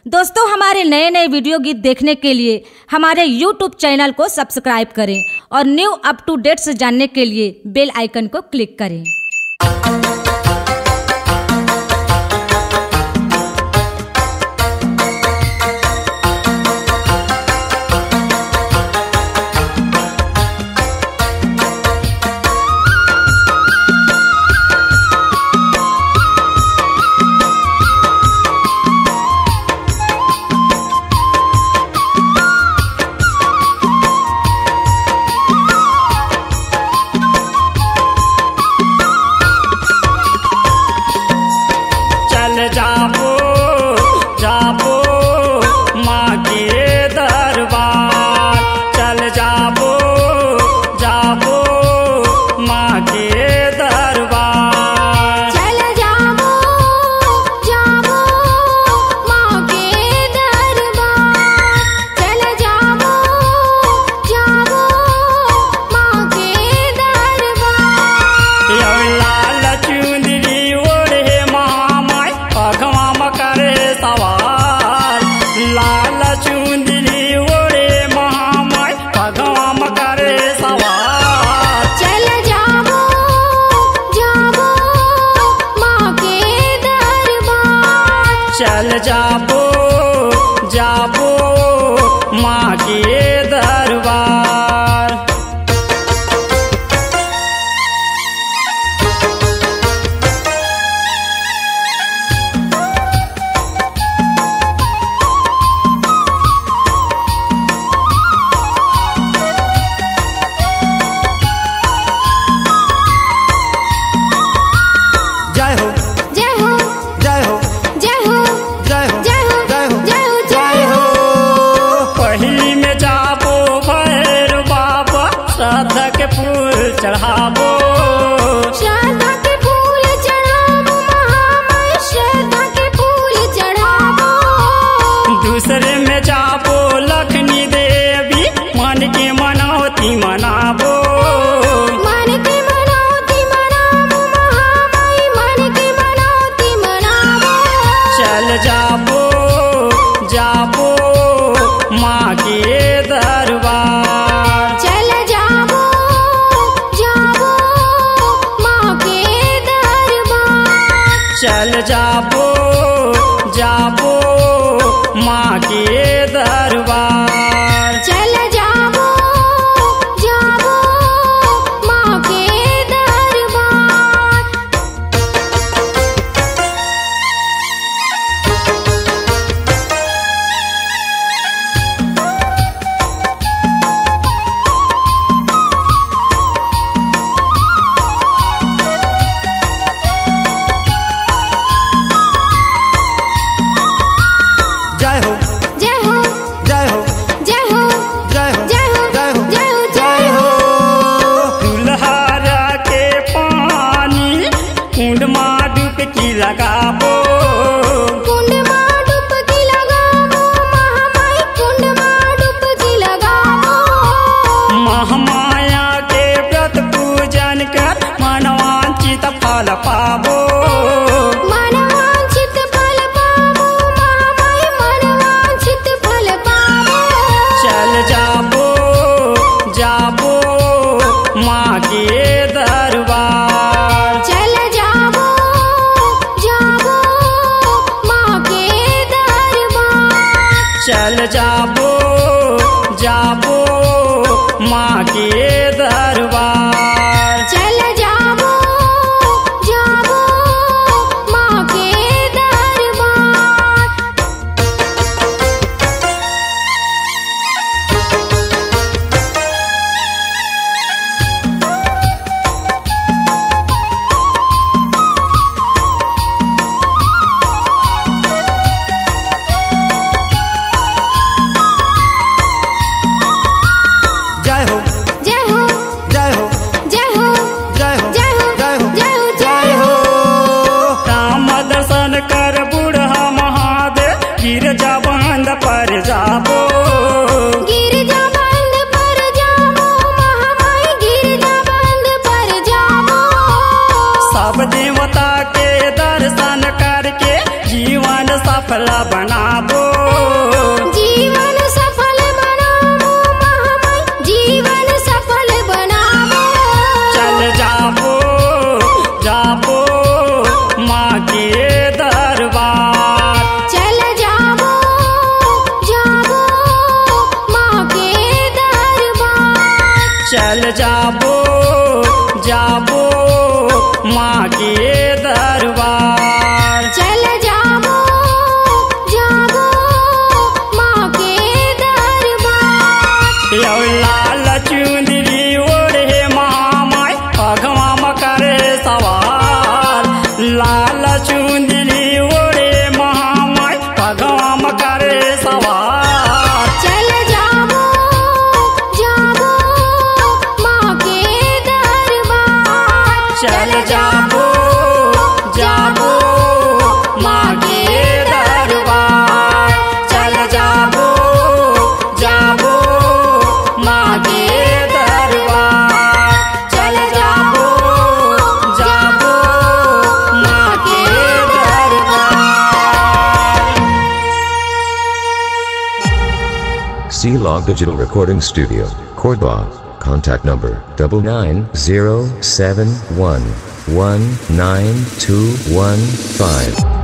दोस्तों, हमारे नए नए वीडियो गीत देखने के लिए हमारे YouTube चैनल को सब्सक्राइब करें और न्यू अप टू डेट से जानने के लिए बेल आइकन को क्लिक करें। जाबो जाबो माँ के दरबार, चल जाबो जाबो माँ के दरबार, चल जाबो जाबो माँ के दरबार, चल जाबो जाबो माँ के दरबार। लाल चुंदरी ओढ़े महामाई पगवाम करे सवार, लाल चुंदरी ओढ़े महामाई पगवाम करे सवार, चल जाबो जाबो माँ के दरबार, चल जाबो जाबो माँ के दरबार। जय हो जय हो जय हो जय हो जय हो जय हो जय हो जय हो जय हो। पहिली में जाबो भैरव बाबा श्रद्धा के फूल चढ़ाबो, श्रद्धा के फूल चढ़ाबो महामाई, श्रद्धा के फूल चढ़ाबो। दूसरे में जाबो लक्ष्मी देवी मन के मनौती मनाबो, मन के मनौती मनाबो महामाई, मन के मनौती मनाबो। चल जाबो जाबो माँ के दरबार, चल जाबो जाबो माँ के दरबार, चल जाबो जाबो माँ के दरबार, चल जाबो जाबो माँ के दरबार। जय हो जय हो जय हो जय हो जय हो जय हो जय हो जय हो जय हो। दुल्हारा के पानी कुंड माँ डुबकी लगाबो, कुंड माँ डुबकी लगाबो महामाई, कुंड माँ डुबकी लगाबो। महामाया के व्रत पूजन कर मनवांचित फल पाबो, मनवांछित फल पाबो महामाई, मनवांछित फल पाबो। चल जाबो जाबो माँ के दरबार, चल जाबो जाबो माँ के दरबार, चल जाबो जाबो माँ के दरबार, चल जाबो जाबो माँ के दरबार। जय हो जय हो जय हो जय हो जय हो जय हो जय हो जय हो जय हो। राम दर्शन कर बूढ़ा महादेव गिरजा बंद पर जाबो, गिरजा बंद पर जाबो महामाई, गिरजा बंद पर जाबो। सब देवता के दर्शन करके जीवन सफल बनाबो। सवार। चल जाबो जाबो माँ के दरबार। चल जाबो जाबो माँ के दरबार। चल जाबो जाबो माँ के दरबार। चल जाबो जाबो माँ के दरबार। C-Log Digital Recording Studio, Cordoba. Contact number 99071192115.